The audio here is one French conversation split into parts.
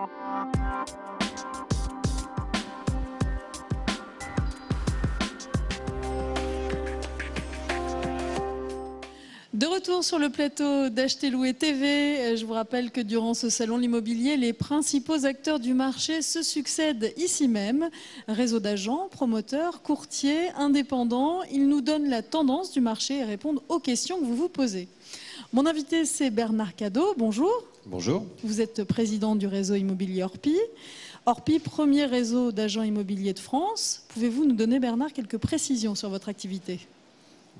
De retour sur le plateau d'Acheter Louer TV, je vous rappelle que durant ce salon de l'immobilier, les principaux acteurs du marché se succèdent ici même. Réseau d'agents, promoteurs, courtiers, indépendants, ils nous donnent la tendance du marché et répondent aux questions que vous vous posez. Mon invité, c'est Bernard Cadot. Bonjour. Bonjour. Vous êtes président du réseau immobilier Orpi. Orpi, premier réseau d'agents immobiliers de France. Pouvez-vous nous donner, Bernard, quelques précisions sur votre activité ?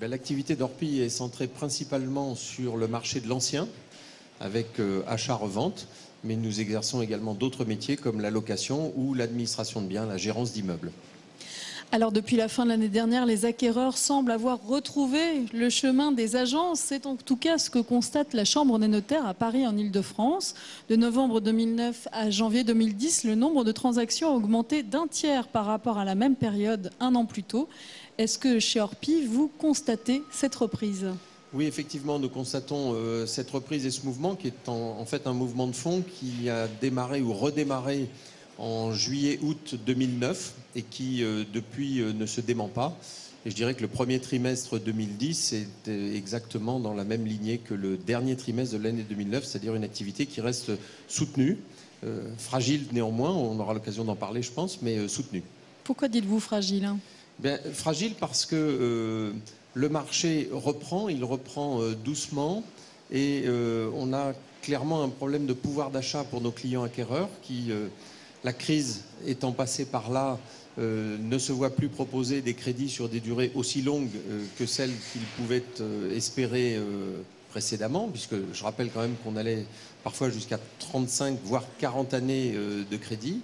L'activité d'Orpi est centrée principalement sur le marché de l'ancien, avec achat-revente, mais nous exerçons également d'autres métiers comme la location ou l'administration de biens, la gérance d'immeubles. Alors depuis la fin de l'année dernière, les acquéreurs semblent avoir retrouvé le chemin des agences. C'est en tout cas ce que constate la Chambre des notaires à Paris en Ile-de-France. De novembre 2009 à janvier 2010, le nombre de transactions a augmenté d'un tiers par rapport à la même période un an plus tôt. Est-ce que chez Orpi, vous constatez cette reprise ? Oui, effectivement, nous constatons cette reprise et ce mouvement qui est en fait un mouvement de fond qui a démarré ou redémarré en juillet-août 2009 et qui, depuis, ne se dément pas. Et je dirais que le premier trimestre 2010 est exactement dans la même lignée que le dernier trimestre de l'année 2009, c'est-à-dire une activité qui reste soutenue, fragile néanmoins, on aura l'occasion d'en parler, je pense, mais soutenue. Pourquoi dites-vous fragile ? Fragile parce que le marché reprend, il reprend doucement et on a clairement un problème de pouvoir d'achat pour nos clients acquéreurs qui, la crise étant passée par là, ne se voient plus proposer des crédits sur des durées aussi longues que celles qu'ils pouvaient espérer précédemment, puisque je rappelle quand même qu'on allait parfois jusqu'à 35 voire 40 années de crédit.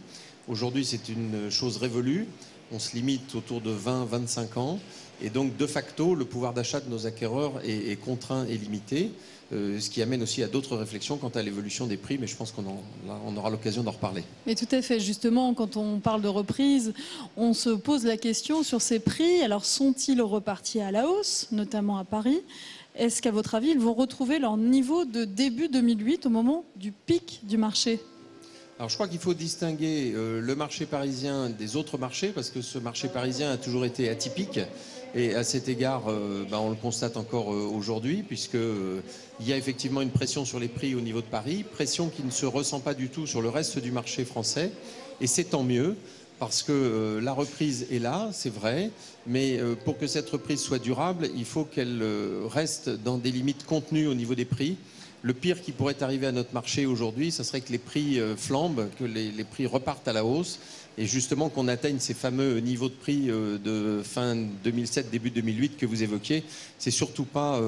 Aujourd'hui, c'est une chose révolue. On se limite autour de 20-25 ans. Et donc, de facto, le pouvoir d'achat de nos acquéreurs est contraint et limité, ce qui amène aussi à d'autres réflexions quant à l'évolution des prix, mais je pense qu'on aura l'occasion d'en reparler. Et tout à fait. Justement, quand on parle de reprise, on se pose la question sur ces prix. Alors, sont-ils repartis à la hausse, notamment à Paris ? Est-ce qu'à votre avis, ils vont retrouver leur niveau de début 2008, au moment du pic du marché ? Alors je crois qu'il faut distinguer le marché parisien des autres marchés parce que ce marché parisien a toujours été atypique et à cet égard on le constate encore aujourd'hui puisqu'il y a effectivement une pression sur les prix au niveau de Paris, pression qui ne se ressent pas du tout sur le reste du marché français et c'est tant mieux parce que la reprise est là, c'est vrai, mais pour que cette reprise soit durable, il faut qu'elle reste dans des limites contenues au niveau des prix. Le pire qui pourrait arriver à notre marché aujourd'hui, ce serait que les prix flambent, que les prix repartent à la hausse et justement qu'on atteigne ces fameux niveaux de prix de fin 2007, début 2008 que vous évoquiez. C'est surtout pas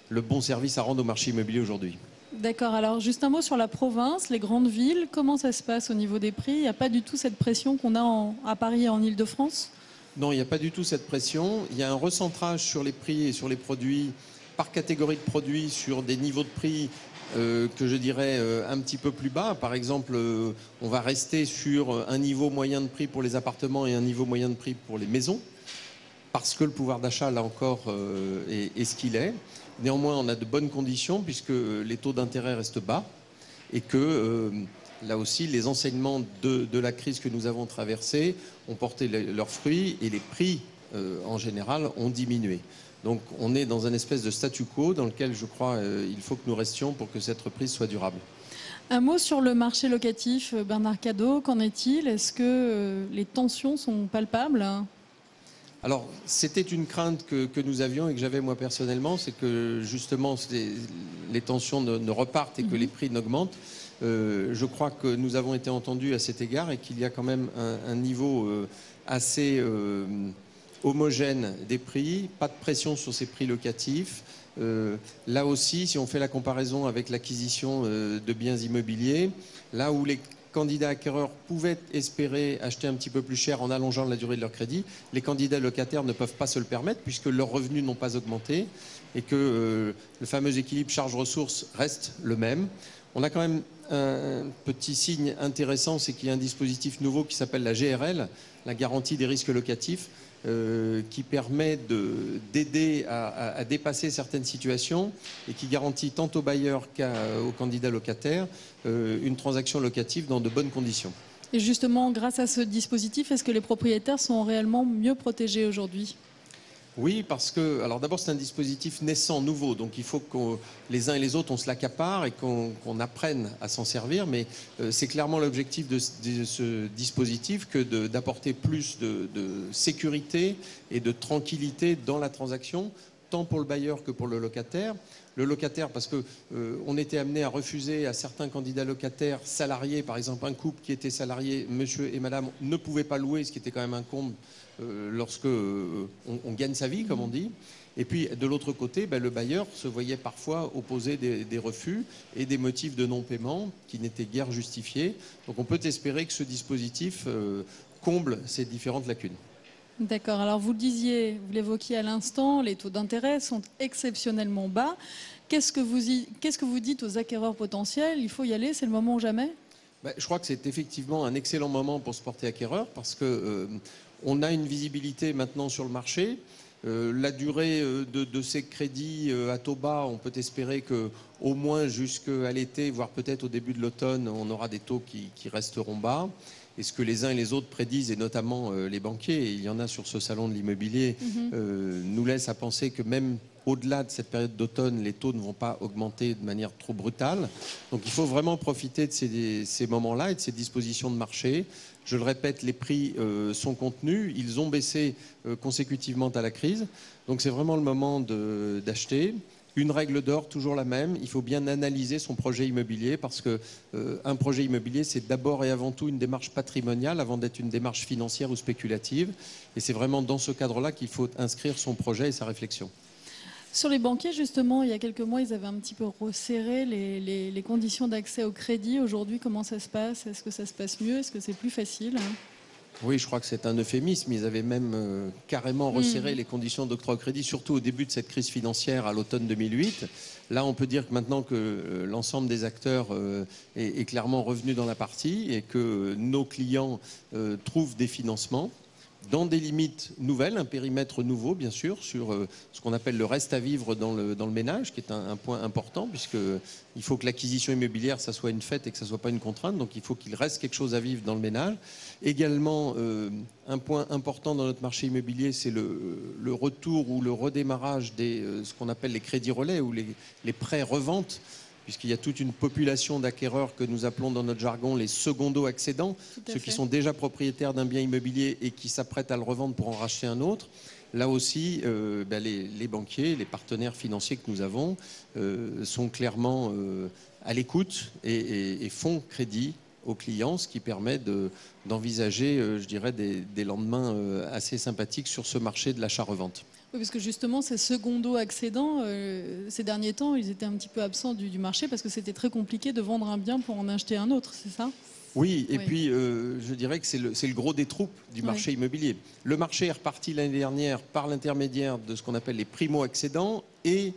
le bon service à rendre au marché immobilier aujourd'hui. D'accord. Alors, juste un mot sur la province, les grandes villes. Comment ça se passe au niveau des prix ? Il n'y a pas du tout cette pression qu'on a à Paris et en Ile-de-France ? Non, il n'y a pas du tout cette pression. Il y a un recentrage sur les prix et sur les produits par catégorie de produits sur des niveaux de prix que je dirais un petit peu plus bas. Par exemple, on va rester sur un niveau moyen de prix pour les appartements et un niveau moyen de prix pour les maisons, parce que le pouvoir d'achat, là encore, est ce qu'il est. Néanmoins, on a de bonnes conditions puisque les taux d'intérêt restent bas et que, là aussi, les enseignements de la crise que nous avons traversée ont porté leurs fruits et les prix, en général, ont diminué. Donc on est dans un espèce de statu quo dans lequel je crois il faut que nous restions pour que cette reprise soit durable. Un mot sur le marché locatif, Bernard Cadot, qu'en est-il ? Est-ce que les tensions sont palpables ? Alors c'était une crainte que nous avions et que j'avais moi personnellement, c'est que justement les tensions ne repartent et que les prix n'augmentent. Je crois que nous avons été entendus à cet égard et qu'il y a quand même un niveau assez homogène des prix, pas de pression sur ces prix locatifs. Là aussi, si on fait la comparaison avec l'acquisition de biens immobiliers, là où les candidats acquéreurs pouvaient espérer acheter un petit peu plus cher en allongeant la durée de leur crédit, les candidats locataires ne peuvent pas se le permettre puisque leurs revenus n'ont pas augmenté et que le fameux équilibre charges-ressources reste le même. On a quand même un petit signe intéressant, c'est qu'il y a un dispositif nouveau qui s'appelle la GRL, la garantie des risques locatifs, qui permet d'aider à dépasser certaines situations et qui garantit tant aux bailleurs qu'aux candidats locataires une transaction locative dans de bonnes conditions. Et justement, grâce à ce dispositif, est-ce que les propriétaires sont réellement mieux protégés aujourd'hui ? Oui, parce que, alors d'abord c'est un dispositif naissant, nouveau, donc il faut que les uns et les autres on se l'accapare et qu'on apprenne à s'en servir, mais c'est clairement l'objectif de ce dispositif que d'apporter plus de sécurité et de tranquillité dans la transaction, tant pour le bailleur que pour le locataire. Le locataire, parce que on était amené à refuser à certains candidats locataires salariés, par exemple un couple qui était salarié, monsieur et madame, ne pouvaient pas louer, ce qui était quand même un comble lorsque on gagne sa vie, comme on dit. Et puis de l'autre côté, le bailleur se voyait parfois opposer des refus et des motifs de non-paiement qui n'étaient guère justifiés. Donc on peut espérer que ce dispositif comble ces différentes lacunes. D'accord. Alors vous le disiez, vous l'évoquiez à l'instant, les taux d'intérêt sont exceptionnellement bas. Qu'est-ce que vous dites aux acquéreurs potentiels ? Il faut y aller, c'est le moment ou jamais ? Je crois que c'est effectivement un excellent moment pour se porter acquéreur parce que on a une visibilité maintenant sur le marché. La durée de ces crédits à taux bas, on peut espérer qu'au moins jusqu'à l'été, voire peut-être au début de l'automne, on aura des taux qui resteront bas. Et ce que les uns et les autres prédisent, et notamment les banquiers, et il y en a sur ce salon de l'immobilier, nous laisse à penser que même au-delà de cette période d'automne, les taux ne vont pas augmenter de manière trop brutale. Donc il faut vraiment profiter de ces moments-là et de ces dispositions de marché. Je le répète, les prix sont contenus, ils ont baissé consécutivement à la crise. Donc c'est vraiment le moment d'acheter. Une règle d'or, toujours la même, il faut bien analyser son projet immobilier parce que un projet immobilier, c'est d'abord et avant tout une démarche patrimoniale avant d'être une démarche financière ou spéculative. Et c'est vraiment dans ce cadre-là qu'il faut inscrire son projet et sa réflexion. Sur les banquiers, justement, il y a quelques mois, ils avaient un petit peu resserré les conditions d'accès au crédit. Aujourd'hui, comment ça se passe ? Est-ce que ça se passe mieux ? Est-ce que c'est plus facile ? Oui, je crois que c'est un euphémisme. Ils avaient même carrément resserré les conditions d'octroi au crédit, surtout au début de cette crise financière à l'automne 2008. Là, on peut dire que maintenant que l'ensemble des acteurs est clairement revenu dans la partie et que nos clients trouvent des financements dans des limites nouvelles, un périmètre nouveau, bien sûr, sur ce qu'on appelle le reste à vivre dans le ménage, qui est un point important, puisqu'il faut que l'acquisition immobilière, ça soit une fête et que ça ne soit pas une contrainte. Donc, il faut qu'il reste quelque chose à vivre dans le ménage. Également, un point important dans notre marché immobilier, c'est le retour ou le redémarrage ce qu'on appelle les crédits relais ou les prêts reventes, puisqu'il y a toute une population d'acquéreurs que nous appelons dans notre jargon les secondo-accédants, ceux qui sont déjà propriétaires d'un bien immobilier et qui s'apprêtent à le revendre pour en racheter un autre. Là aussi, les banquiers, les partenaires financiers que nous avons sont clairement à l'écoute et font crédit aux clients, ce qui permet d'envisager, je dirais, des lendemains assez sympathiques sur ce marché de l'achat-revente. Oui, parce que justement, ces secondo-accédants, ces derniers temps, ils étaient un petit peu absents du marché parce que c'était très compliqué de vendre un bien pour en acheter un autre, c'est ça ? Oui, et puis je dirais que c'est le gros des troupes du marché immobilier. Le marché est reparti l'année dernière par l'intermédiaire de ce qu'on appelle les primo-accédants et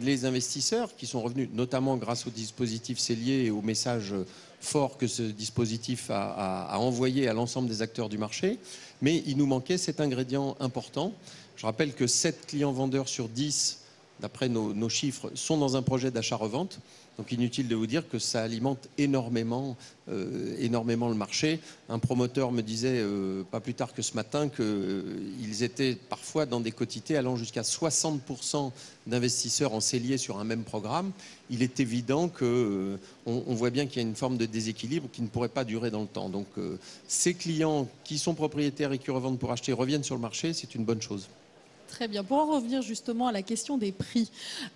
les investisseurs qui sont revenus, notamment grâce au dispositif Cellier et au message fort que ce dispositif a envoyé à l'ensemble des acteurs du marché. Mais il nous manquait cet ingrédient important. Je rappelle que 7 clients vendeurs sur 10, d'après nos chiffres, sont dans un projet d'achat-revente. Donc inutile de vous dire que ça alimente énormément le marché. Un promoteur me disait pas plus tard que ce matin qu'ils étaient parfois dans des quotités allant jusqu'à 60% d'investisseurs en cellier sur un même programme. Il est évident qu'on voit bien qu'il y a une forme de déséquilibre qui ne pourrait pas durer dans le temps. Donc ces clients qui sont propriétaires et qui revendent pour acheter reviennent sur le marché, c'est une bonne chose. Très bien. Pour en revenir justement à la question des prix,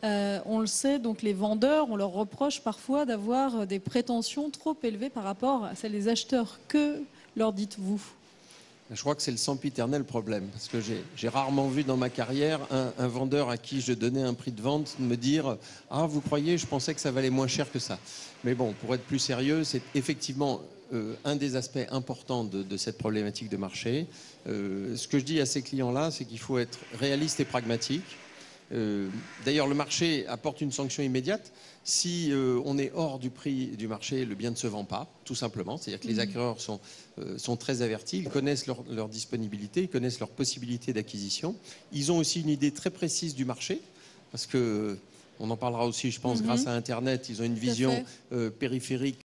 on le sait, donc les vendeurs, on leur reproche parfois d'avoir des prétentions trop élevées par rapport à celles des acheteurs. Que leur dites-vous ? Je crois que c'est le sempiternel problème, parce que j'ai rarement vu dans ma carrière un vendeur à qui je donnais un prix de vente me dire « Ah, vous croyez, je pensais que ça valait moins cher que ça ». Mais bon, pour être plus sérieux, c'est effectivement un des aspects importants de cette problématique de marché. Ce que je dis à ces clients-là, c'est qu'il faut être réaliste et pragmatique. D'ailleurs, le marché apporte une sanction immédiate. Si on est hors du prix du marché, le bien ne se vend pas, tout simplement. C'est-à-dire que les acquéreurs sont très avertis, ils connaissent leur disponibilité, ils connaissent leurs possibilités d'acquisition. Ils ont aussi une idée très précise du marché, parce que on en parlera aussi, je pense, grâce à Internet. Ils ont une vision périphérique